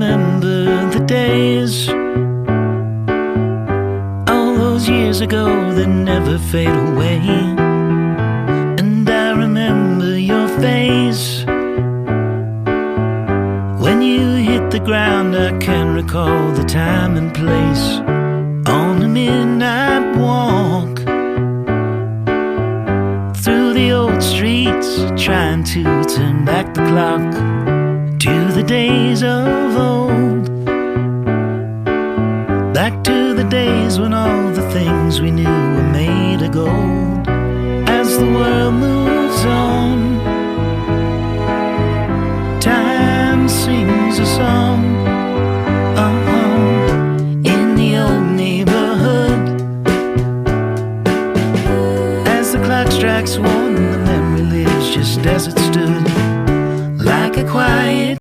remember the days, all those years ago that never fade away. And I remember your face when you hit the ground. I can recall the time and place on a midnight walk through the old streets, trying to turn back the clock to the days of old, back to the days when all the things we knew were made of gold. As the world moves on, time sings a song